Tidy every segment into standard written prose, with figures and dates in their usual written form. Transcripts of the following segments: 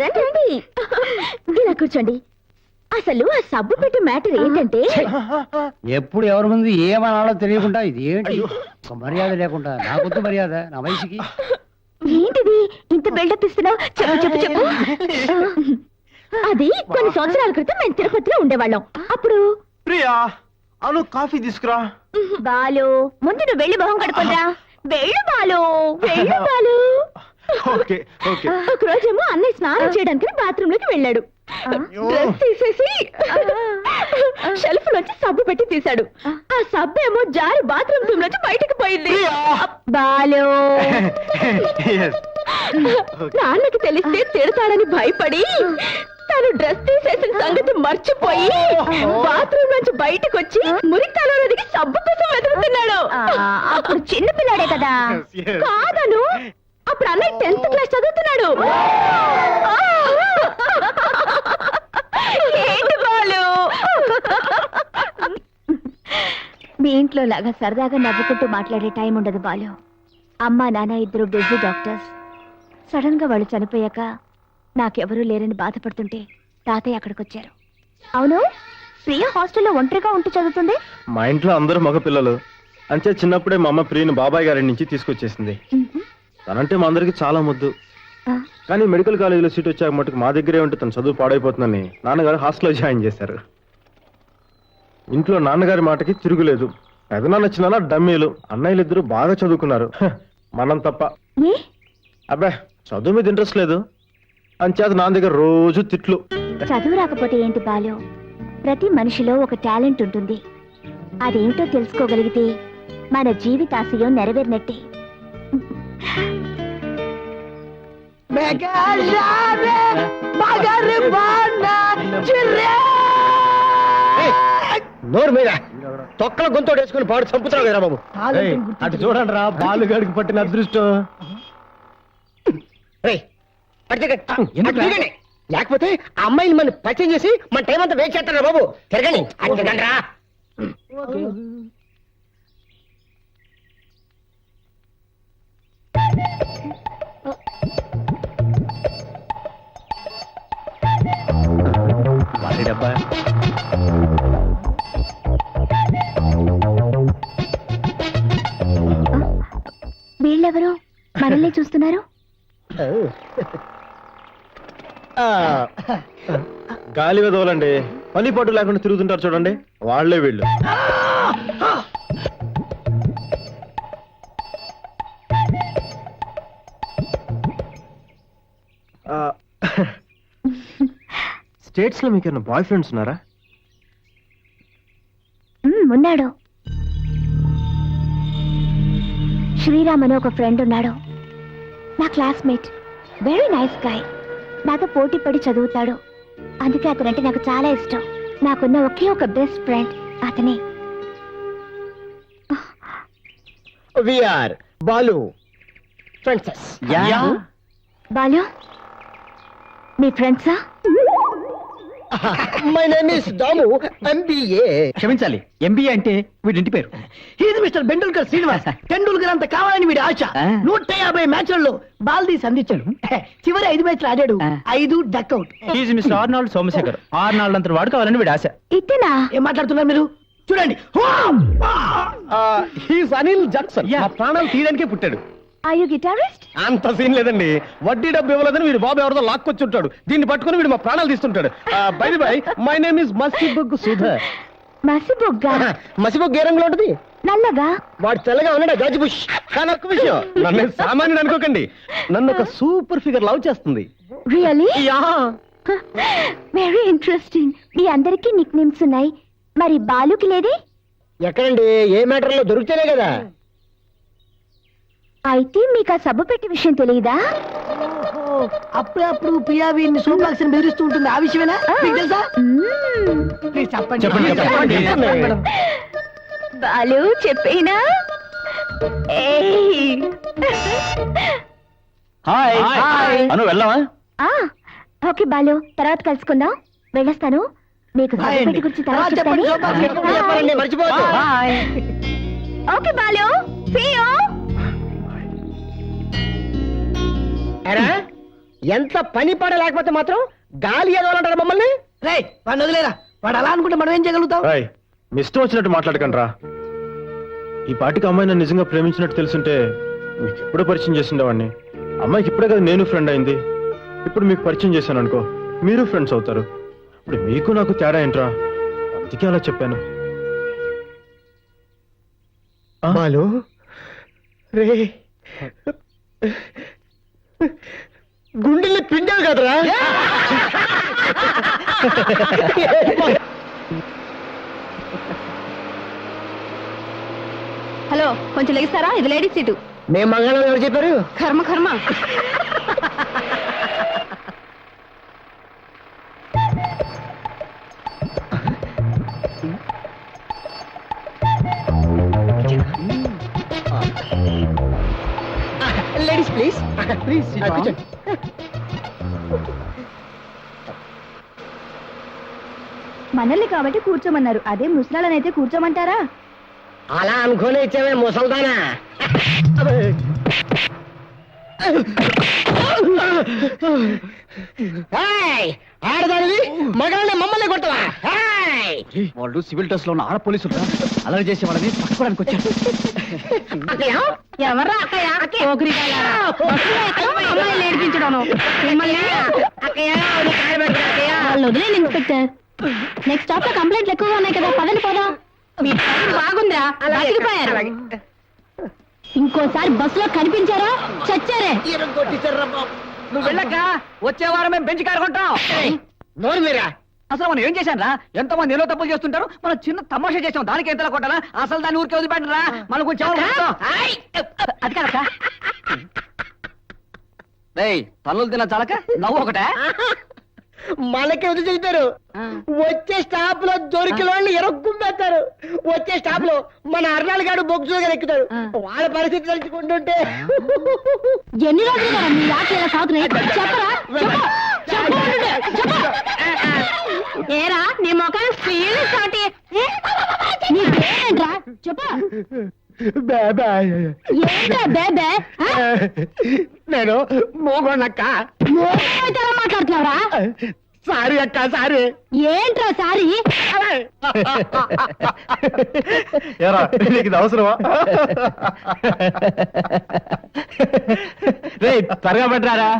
రండి రండి, ఇలా కూర్చోండి. అసలు ఆ సబ్బు పెట్టి మ్యాటర్ ఏంటంటే, ఎప్పుడు ఎవరి ముందు ఏమనాలో తెలియకుండా ఇది ఏంటి ఒక మర్యాద లేకుండా, నాకొద్దు మర్యాద నా వయసుకి. ఏంటిది ఇంత బిల్డప్ ఇస్తున్నావు? చెప్పు చెప్పు చెప్పు. అది కొన్ని సంవత్సరాల క్రితం మేము తిరుపతిలో ఉండేవాళ్ళం. అప్పుడు ప్రియా అను కాఫీ తీసుకురా. బాలు, ముందు నువ్వు వెళ్ళి మొహం కడుకోరా. వెళ్ళు బాలు, వెళ్ళు బాలు. Okay okay. ఒక రోజేమో అన్నయ్య స్నానం చేయడానికి బాత్రూమ్ లోకి వెళ్ళాడు. డ్రెస్ తీసేసి షెల్ఫ్ లోంచి సబ్బు పెట్టి తీశాడు. ఆ సబ్బు ఏమో జారి బాత్రూమ్ రూమ్ లోంచి బయటకు పోయింది. బాలు, నాన్నకి తెలిస్తే తిడతాడని భయపడి తను డ్రెస్ తీసేసిన సంగతి మర్చిపోయి బాత్రూమ్ నుంచి బయటకు వచ్చి మురికాలో నదికి సబ్బు కోసం వెతుకుతున్నాడు. అప్పుడు చిన్న పిల్లాడే కదా. కాదను, అప్పుడు అన్నయ్య 10th క్లాస్ చదువుతున్నాడు. ఏంటి బాలు, మీ ఇంట్లో లాగా సరదాగా నవ్వుకుంటూ మాట్లాడే టైం ఉండదు బాలు. అమ్మా నాన్న ఇద్దరు బిజీ డాక్టర్స్. సడన్ గా వాళ్ళు చనిపోయాక నాకెవరూ లేరని బాధపడుతుంటే తాతయ్య అక్కడికి వచ్చారు. అవును, ప్రియ హాస్టల్లో ఒంటరిగా ఉంటూ చదువుతుంది. మా ఇంట్లో అందరూ మగ పిల్లలు అంతే. చిన్నప్పుడే మా అమ్మ ప్రియను బాబాయ్ గారి నుంచి తీసుకొచ్చేసింది. తనంటే మా అందరికి చాలా ముద్దు. కానీ మెడికల్ కాలేజీలో సీట్ వచ్చాక మటుకు మా దగ్గరే ఉంటే తను చదువు పాడైపోతుందని నాన్నగారు హాస్టల్లో జాయిన్ చేశారు. ఇంట్లో నాన్నగారి మాటకి తిరుగులేదు. పెదనాన్న చిన్న డమ్మీలు. అన్నయ్యలు ఇద్దరు బాగా చదువుకున్నారు, మనం తప్ప. అబ్బా, చదువు మీద ఇంట్రెస్ట్ లేదు అంచేత నా దగ్గర రోజు తిట్లు. చదువు రాకపోతే ఏంటి బాలు, ప్రతి మనిషిలో ఒక టాలెంట్ ఉంటుంది. అదేంటో తెలుసుకోగలిగితే మన జీవితాశయం నెరవేరినట్టే. నోరు మీద తొక్కల గొంతోడు వేసుకుని పాడు చంపుతావు కదా బాబు. అటు చూడండి రా, బాలుగాడికి పట్టిన అదృష్టం. లేకపోతే ఆ అమ్మాయిని మన పరిచయం చేసి మన టైం అంతా వేస్ట్ చేస్తారా బాబు. తిరగండి రా. డబ్బా వీళ్ళెవరు మనల్ని చూస్తున్నారు? గాలి వెదవలండి, పని పాటు లేకుండా తిరుగుతుంటారు చూడండి, వాళ్లే వీళ్ళు. స్టేట్స్ లో మీకేమైనా బాయ్ ఫ్రెండ్స్ ఉన్నారా? ఉన్నాడు. శ్రీరామ్ అని ఒక ఫ్రెండ్ ఉన్నాడు, నా క్లాస్మేట్. Very nice guy. నాతో పోటీ పడి చదువుతాడు. అందుకే అతనంటే నాకు చాలా ఇష్టం. నాకున్న ఒకే ఒక బెస్ట్ ఫ్రెండ్ అతనే. బాలు ఫ్రెండ్స్. బాలు, మీ ఫ్రెండ్సా? My name is Damu, MBA. క్షమించాలి, ఎంబీఏ అంటే వీడింటి పేరు. ఇది మిస్టర్ బెండూల్కర్ శ్రీనివాస్. టెండూల్కర్ అంత కావాలని వీడి ఆశ. 150 మ్యాచ్లలో బాల్ తీసి అందించాడు. చివరి 5 మ్యాచ్లు ఆడాడు, 5 duck out. Mister Arnold Somashekar. Arnold అంత వాడు కావాలని వీడి ఆశ. ఇతనా? ఏం మాట్లాడుతున్నారు మీరు? చూడండి, అనిల్ జాక్సన్. ఆ ప్రాణాలు తీయడానికే పుట్టాడు. Are you guitarist? అంత సీన్ లేదండి. వడ్డీ డబ్బు ఇవ్వలేదని వీడు బాబు ఎవరితో లాక్కొచ్చి ఉంటాడు. దీన్ని పట్టుకుని వీడు మా ప్రాణాలు తీస్తుంటాడు. Bye bye, my name is మసిబొగ్గు సుధర్. మసిబొగ్గా? మసిబొగ్గు ఏ రంగులో ఉంటుంది? నల్లగా. వాడు తెల్లగా ఉన్నాడు, గాజు బుష్. కానీ ఒక్క విషయం, నన్ను సామాన్యుడు అనుకోకండి. నన్ను ఒక సూపర్ ఫిగర్ లవ్ చేస్తుంది. రియలీ? Very interesting. మీ అందరికీ నిక్ నేమ్స్ ఉన్నాయి, మరి బాలుకి లేదే? ఎక్కడండి, ఏ మ్యాటర్ లో దొరికితేనే కదా. అయితే మీకు ఆ సబ్బు పెట్టి విషయం తెలియదా? అప్పుడప్పుడు ప్రియా వీరిని సోపాక్స్ బెదిరిస్తూ ఉంటుంది. ఆ విషయమేనా మీకు తెలుసా? ప్లీజ్ చెప్పండి. బాలు చెప్పేనా? అను వెళ్దామా? ఓకే బాలు, తర్వాత కలుసుకుందాం. వెళ్ళొస్తాను. మీకు సబ్బు పెట్టి గురించి తర్వాత చెప్తాను. మర్చిపోవద్దు. Okay Balu, see you. ఎంత పని పడ లేకపోతే మాత్రం గాలి ఎదవాలంటారు మమ్మల్ని. రే వాడిని వదిలేరా, వాడు అలా అనుకుంటే మనం ఏం చేయగలుగుతాం? రాయ్ మీ ఇష్టం వచ్చినట్టు మాట్లాడకండి రా. ఈ పాటికి అమ్మాయి నన్ను నిజంగా ప్రేమించినట్టు తెలుసుంటే మీకు ఎప్పుడో పరిచయం చేసిండేవాడిని. అమ్మాయికి ఇప్పుడే కదా నేను ఫ్రెండ్ అయింది. ఇప్పుడు మీకు పరిచయం చేశాను అనుకో, మీరు ఫ్రెండ్స్ అవుతారు. ఇప్పుడు మీకు నాకు తేడా ఏంట్రా? అందుకే అలా చెప్పాను. బాలు రే గుండెల్ని పిండావు కదరా. హలో, కొంచెం లెగిస్తారా? ఇది లేడీస్ సీటు. మేము మంగళం ఎవరు చెప్పారు? కర్మ కర్మ. లేడీస్ ప్లీజ్ ప్లీజ్ కూర్చోండి. మనల్ని కాబట్టి కూర్చోమన్నారు, అదే ముసలాళ్ళనైతే కూర్చోమంటారా? అలా అనుకోని ఇచ్చామే ముసల్దానా. ఆడదానివి మగాళ్ళని మమ్మల్ని కొడతావా? వాళ్ళు సివిల్ డ్రెస్ లో ఉన్న ఆడ పోలీసులు అలర్ట్ చేసే వాళ్ళని పట్టుకోవడానికి వచ్చారు. ఎవర్రా అక్కయ్య? అమ్మాయిని ఏడిపించడం వాళ్ళు వదిలేదు ఇన్స్పెక్టర్. నెక్స్ట్ స్టాప్ లో కంప్లైంట్లు ఎక్కువగా ఉన్నాయి కదా, పదండి పోదాం. మీ టైం బాగుందిరా, బతికిపోయారు. ఇంకోసారి బస్సులో కనిపించారా చచ్చారే. నువ్వు వెళ్ళక వచ్చే వారం మేము బెంచ్ కారు కొంటాం. నోరు మీరా. అసలు మనం ఏం చేశాను రా? ఎంతో మంది ఎన్నో తప్పులు చేస్తుంటారు, మనం చిన్న తమాషా చేసాం, దానికి ఎంతలా కొట్టాలా? అసలు దాన్ని ఊరికే వదిలిపెట్టరా, మనం కొంచెం అది కాదక్క. పనులు తిన్న చాలక నవ్వు ఒకటే. మనకి వదిలి చెబుతారు. వచ్చే స్టాప్ లో దొరికిన వాళ్ళు ఎరక్కుంపేస్తారు. వచ్చే స్టాప్ లో మన అర్నాల్ గారు బొగ్గుగా ఎక్కుతారు. వాళ్ళ పరిస్థితి తలుచుకుంటుంటే ఎన్ని రోజులు కదా మీ రాత్రి ఇలా సాగుతున్నాయి? చెప్పరా, ఏరా నీ మొఖాన్ని స్త్రీలు సాటి నీకేంట్రా చెప్ప. ఏంట్రా బేబే? నేను మోగోనక్క. మోగోనైతే ఎలా మాట్లాడుతున్నావురా? సారీ అక్క, సారీ. ఏంట్రా సారీ? ఏరా నీకు ఇది అవసరమా? రే త్వరగా పట్టరారా.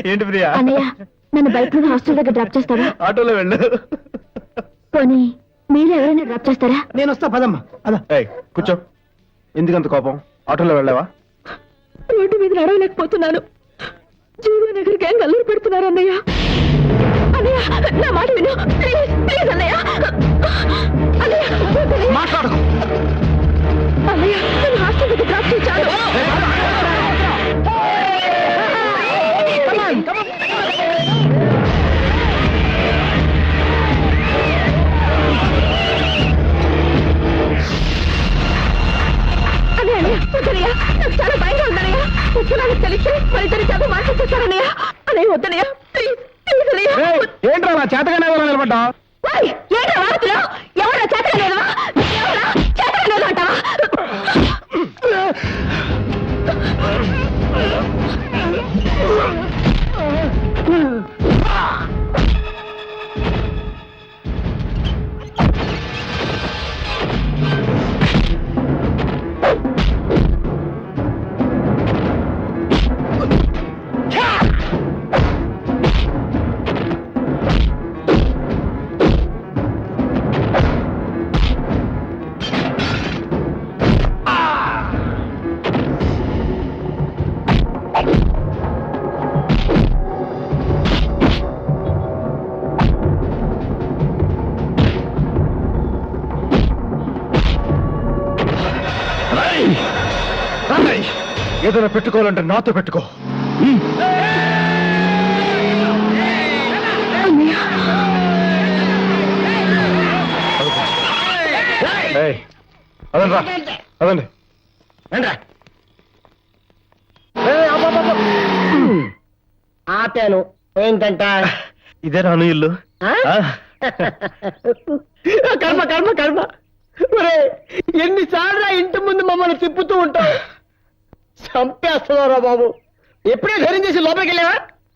ఏంటి ప్రియా? అన్నయ్య, నన్ను బయట నుండి హాస్టల్ దగ్గర డ్రాప్ చేస్తారా? ఆటోలో వెళ్ళు. పోనీ మీరు ఎవరైనా డ్రాప్ చేస్తారా? నేను వస్తా, పదమ్మా. అదా ఏయ్ కూర్చో. ఎందుకంత కోపం? ఆటోలో వెళ్ళావా? రోడ్డు మీద నడవలేకపోతున్నాను. జీవనగర్ గ్యాంగ్ అల్లరి పెడుతున్నారు అన్నయ్య. అన్నయ్య నా మాట విను, ప్లీజ్ ప్లీజ్ అన్నయ్య. అన్నయ్య మాట్లాడు. అన్నయ్య నేను హాస్టల్ దగ్గర డ్రాప్ చేశాను. నాకు చాలా భయంగా ఉందన్నయ్య. ముఖ్యమైన తెలిసి మరిద్దరి చేత మాట్లాడేస్తారన్నయ్య. అన్నయ్య వద్దన్నయ్య, ప్లీజ్ ప్లీజ్ అన్నయ్య. ఏంట్రా నా చేతగానే నిలబడ్డా? ఏంట్రా వాడుతున్నావు? ఎవరా చేతనేదా? ఎవరా చేతనేదా అంటావా? ఏదైనా పెట్టుకోవాలంటే నాతో పెట్టుకో. అదండి రా, అదండి. ఆపాను. ఏంటంట? ఇదే రాను ఇల్లు. కర్మ కర్మ కర్మ. ఎన్నిసార్లు ఇంటి ముందు మమ్మల్ని తిప్పుతూ ఉంటావు. చంపేస్తున్నారా బాబు. ఎప్పుడే ధైర్యం చేసి లోపలికి వెళ్ళావా?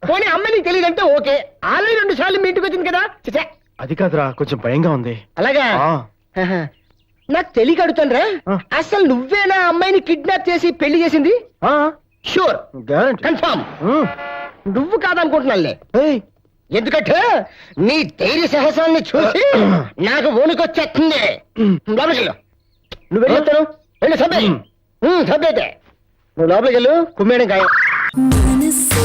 పోనీ అమ్మ నీకు తెలియదంటే ఓకే, ఆల్రెడీ 2 సార్లు మీ ఇంటికి వచ్చింది కదా. చిచ్చే. అది కాదురా, కొంచెం భయంగా ఉంది. అలాగా ఆ, ఆహా. నాకు తెలియక అడుగుతానురా, ఆ. అసలు నువ్వేనా అమ్మాయిని కిడ్నాప్ చేసి పెళ్లి చేసింది? ఆ, షూర్, గ్యారంటీ. కన్ఫర్మ్. ఉమ్, నువ్వు కాదనుకుంటున్నాలే. ఏయ్, ఎందుకంటే నీ ధైర్య సాహసాన్ని చూసి నాకు వణుకొచ్చేస్తుంది. లోపలికి వెళ్ళు. నువ్వు వెళ్ళి చెప్తాను. వెళ్ళు సభ్య. సభ్యతే నువ్వు లోపలికి వెళ్ళు. కుమ్మేయడం ఖాయం. మనసే